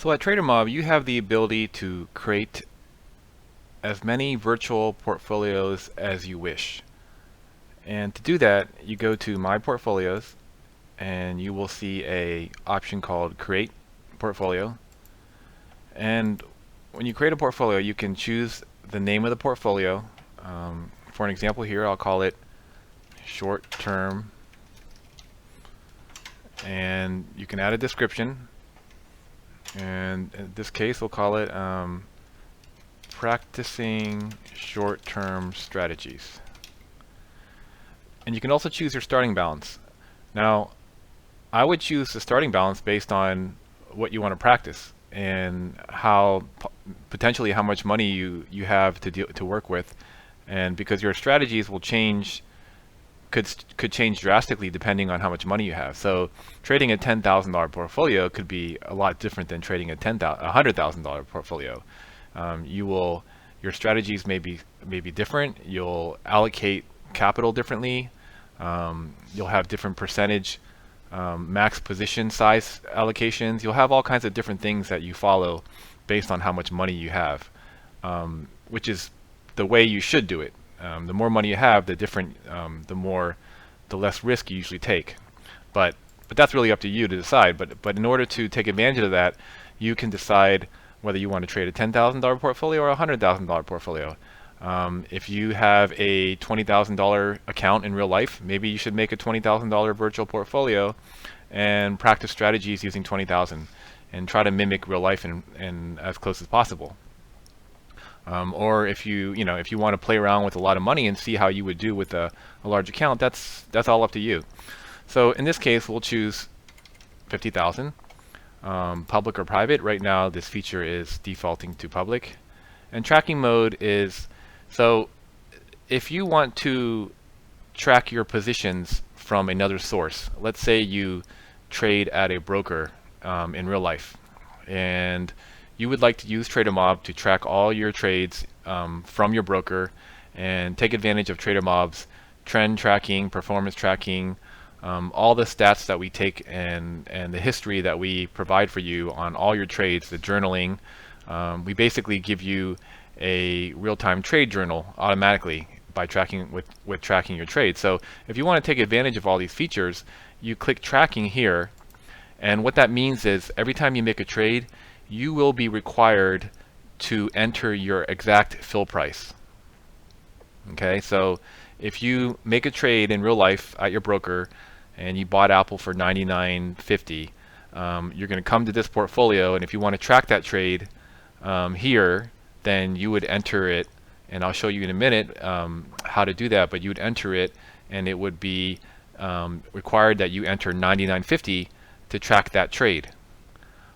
So at TraderMob, you have the ability to create as many virtual portfolios as you wish. And to do that, you go to My Portfolios, and you will see a option called Create Portfolio. And when you create a portfolio, you can choose the name of the portfolio. For an example here, I'll call it Short Term, and you can add a description. And in this case, we'll call it Practicing Short-Term Strategies. And you can also choose your starting balance. Now, I would choose the starting balance based on what you want to practice and how potentially how much money you have to work with, and because your strategies will change, could change drastically depending on how much money you have. So trading a $10,000 portfolio could be a lot different than trading a $100,000 portfolio. Your strategies may be different. You'll allocate capital differently. You'll have different percentage max position size allocations. You'll have all kinds of different things that you follow based on how much money you have, which is the way you should do it. The more money you have, the less risk you usually take. But that's really up to you to decide. But in order to take advantage of that, you can decide whether you want to trade a $10,000 portfolio or a $100,000 portfolio. If you have a $20,000 account in real life, maybe you should make a $20,000 virtual portfolio and practice strategies using $20,000 and try to mimic real life and as close as possible. Or if you want to play around with a lot of money and see how you would do with a large account, that's all up to you. So in this case, we'll choose 50,000, public or private. Right now, this feature is defaulting to public. And tracking mode is, so if you want to track your positions from another source, let's say you trade at a broker in real life, and you would like to use TraderMob to track all your trades from your broker and take advantage of TraderMob's trend tracking, performance tracking, all the stats that we take and the history that we provide for you on all your trades, the journaling. We basically give you a real-time trade journal automatically by tracking with tracking your trades. So if you want to take advantage of all these features, you click tracking here, and what that means is every time you make a trade, you will be required to enter your exact fill price. Okay, so if you make a trade in real life at your broker and you bought Apple for $99.50, you're going to come to this portfolio, and if you want to track that trade here, then you would enter it, and I'll show you in a minute how to do that, but you would enter it, and it would be required that you enter $99.50 to track that trade.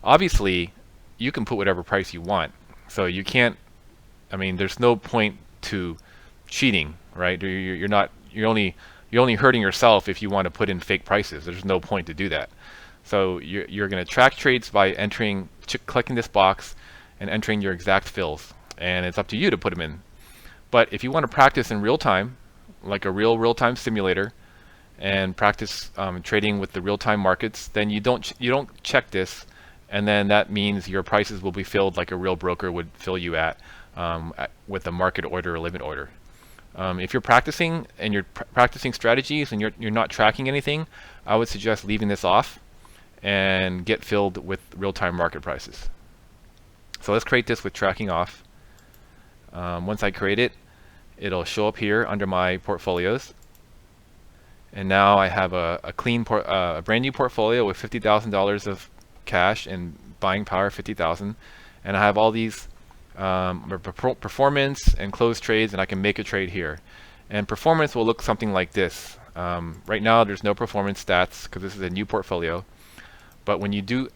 Obviously, you can put whatever price you want, so you can't, there's no point to cheating, right? You're only hurting yourself if you want to put in fake prices. There's no point to do that. So you're going to track trades by clicking this box and entering your exact fills, and it's up to you to put them in. But if you want to practice in real time, like a real-time simulator, and practice trading with the real-time markets, then you don't check this, and then that means your prices will be filled like a real broker would fill you with a market order or limit order. If you're practicing and you're practicing strategies and you're not tracking anything, I would suggest leaving this off and get filled with real-time market prices. So let's create this with tracking off. Once I create it, it'll show up here under my portfolios. And now I have a clean, brand new portfolio with $50,000 of cash and buying power 50,000, and I have all these performance and close trades, and I can make a trade here. And performance will look something like this. Right now, there's no performance stats because this is a new portfolio. But when you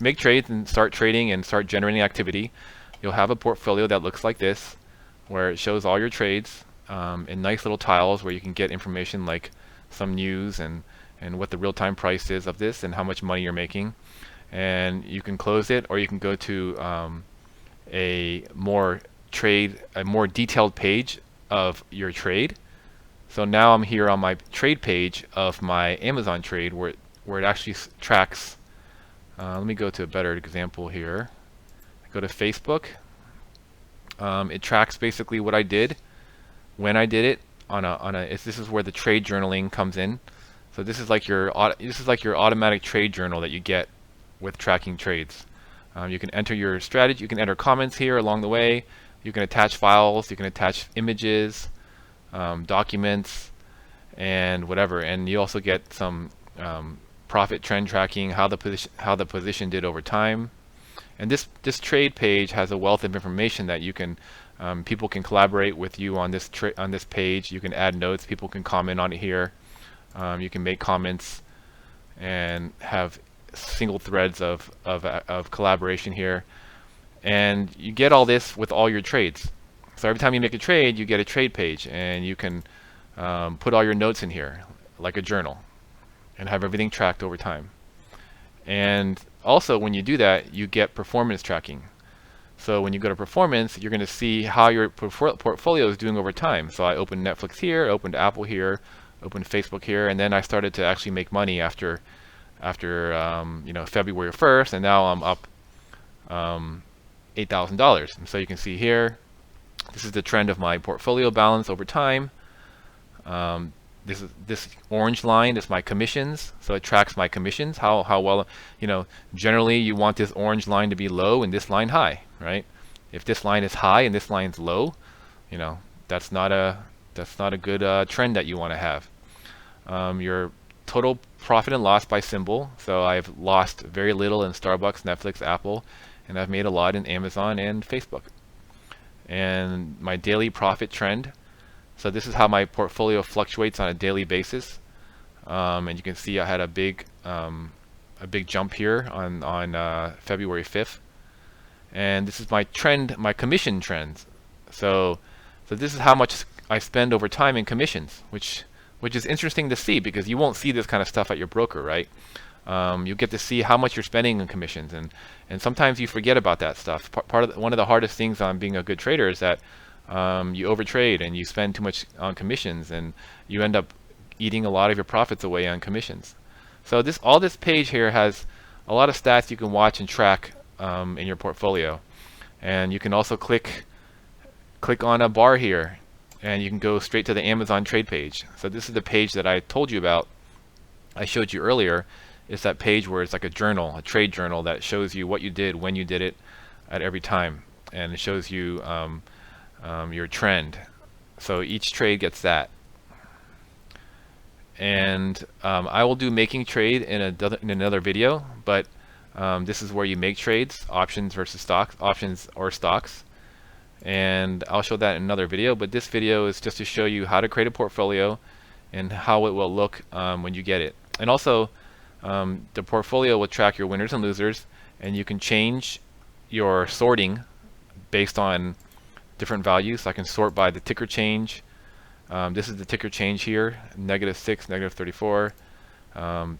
make trades and start trading and start generating activity, you'll have a portfolio that looks like this, where it shows all your trades in nice little tiles where you can get information like some news and what the real-time price is of this and how much money you're making. And you can close it, or you can go to a more detailed page of your trade. So now I'm here on my trade page of my Amazon trade where it actually tracks Let me go to a better example here. Go to Facebook. It tracks basically what I did, when I did it. This is where the trade journaling comes in. So this is like your automatic trade journal that you get with tracking trades. You can enter your strategy. You can enter comments here along the way. You can attach files. You can attach images, documents, and whatever. And you also get some profit trend tracking, how the position did over time. And this trade page has a wealth of information that you can people can collaborate with you on this page. You can add notes. People can comment on it here. You can make comments and have single threads of collaboration here. And you get all this with all your trades. So every time you make a trade, you get a trade page, and you can put all your notes in here like a journal and have everything tracked over time. And also, when you do that, you get performance tracking. So when you go to performance, you're going to see how your portfolio is doing over time. So I opened Netflix here, opened Apple here, opened Facebook here, and then I started to actually make money after February 1st, and now I'm up $8,000. And so you can see here, this is the trend of my portfolio balance over time. This orange line is my commissions, so it tracks my commissions. How well, generally you want this orange line to be low and this line high, right? If this line is high and this line's low, that's not a good trend that you want to have. Your total profit and loss by symbol. So I've lost very little in Starbucks, Netflix, Apple, and I've made a lot in Amazon and Facebook. And my daily profit trend. So this is how my portfolio fluctuates on a daily basis, and you can see I had a big jump here on February 5th, and this is my trend, my commission trends. So this is how much I spend over time in commissions, which is interesting to see, because you won't see this kind of stuff at your broker, right? You get to see how much you're spending in commissions, and sometimes you forget about that stuff. One of the hardest things on being a good trader is that you overtrade and you spend too much on commissions, and you end up eating a lot of your profits away on commissions. So all this page here has a lot of stats you can watch and track in your portfolio. And you can also click on a bar here, and you can go straight to the Amazon trade page. So this is the page that I told you about, I showed you earlier. It's that page where it's like a journal, a trade journal, that shows you what you did, when you did it, at every time, and it shows you your trend. So each trade gets that. And I will do making trade in another video, but this is where you make trades, options versus stocks, options or stocks, and I'll show that in another video. But this video is just to show you how to create a portfolio and how it will look when you get it. And also the portfolio will track your winners and losers, and you can change your sorting based on different values. So I can sort by the ticker change. This is the ticker change here, -6, -34.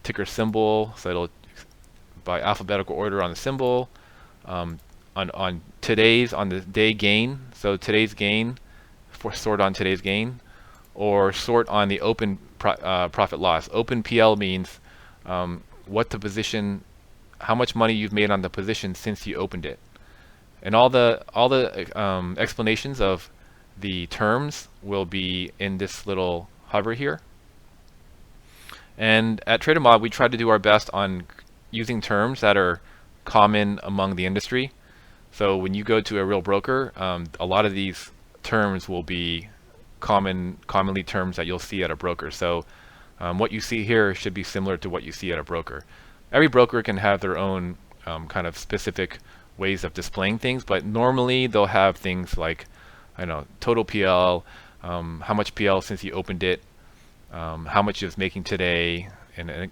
Ticker symbol, so it'll by alphabetical order on the symbol. On the day gain, so today's gain, sort on today's gain, or sort on the open profit loss. Open PL means what the position, how much money you've made on the position since you opened it. And all the explanations of the terms will be in this little hover here. And at TraderMob, we try to do our best on using terms that are common among the industry. So when you go to a real broker, a lot of these terms will be commonly terms that you'll see at a broker. So what you see here should be similar to what you see at a broker. Every broker can have their own kind of specific ways of displaying things, but normally they'll have things like, I don't know, total PL, how much PL since you opened it, how much it's making today, and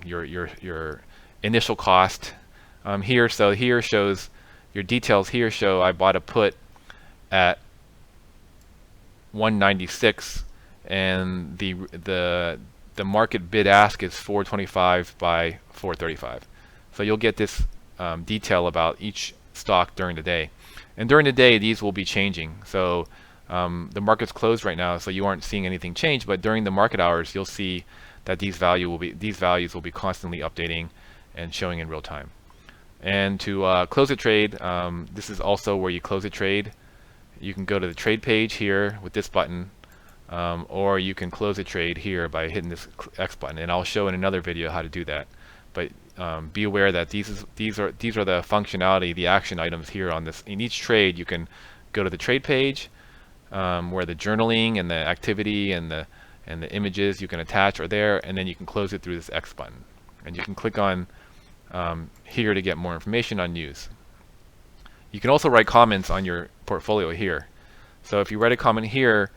your initial cost here. So here shows your details. Here show I bought a put at 196, and the market bid ask is 425 by 435. So you'll get this detail about each stock during the day, and during the day these will be changing. So the market's closed right now, so you aren't seeing anything change, but during the market hours you'll see that these values will be constantly updating, and showing in real time. And to close a trade, this is also where you close a trade. You can go to the trade page here with this button, or you can close a trade here by hitting this X button, and I'll show in another video how to do that. But be aware that these are the functionality, the action items here on this. In each trade, you can go to the trade page, where the journaling and the activity and the images you can attach are there, and then you can close it through this X button. And you can click on here to get more information on news. You can also write comments on your portfolio here. So if you write a comment here,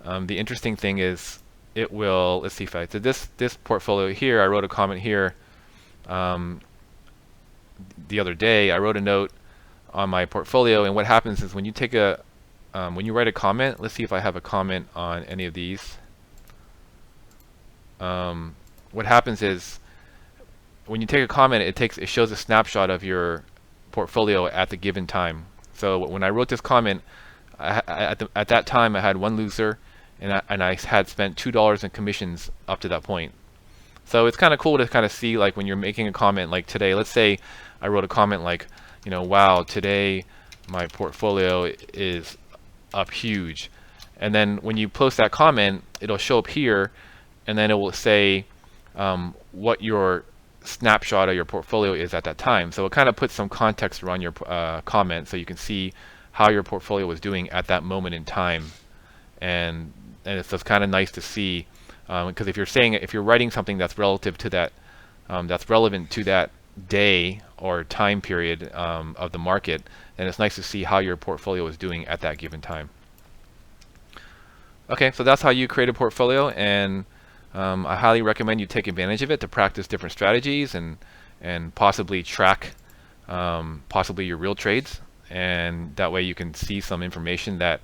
the interesting thing is it will, let's see if I did this portfolio here, I wrote a comment here the other day. I wrote a note on my portfolio, and what happens is when you take a when you write a comment, let's see if I have a comment on any of these. What happens is when you take a comment, it shows a snapshot of your portfolio at the given time. So when I wrote this comment, at that time I had one loser, and I had spent $2 in commissions up to that point. So it's kind of cool to kind of see, like, when you're making a comment like today. Let's say I wrote a comment like, you know, wow, today my portfolio is up huge. And then when you post that comment, it'll show up here, and then it will say what your snapshot of your portfolio is at that time. So it kind of puts some context around your comment, so you can see how your portfolio was doing at that moment in time. And it's just kind of nice to see, because if you're writing something that's relative to that, that's relevant to that day or time period of the market, then it's nice to see how your portfolio is doing at that given time. Okay, so that's how you create a portfolio, and I highly recommend you take advantage of it to practice different strategies and possibly track possibly your real trades, and that way you can see some information that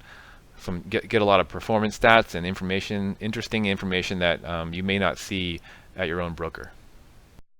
get a lot of performance stats and interesting information that you may not see at your own broker.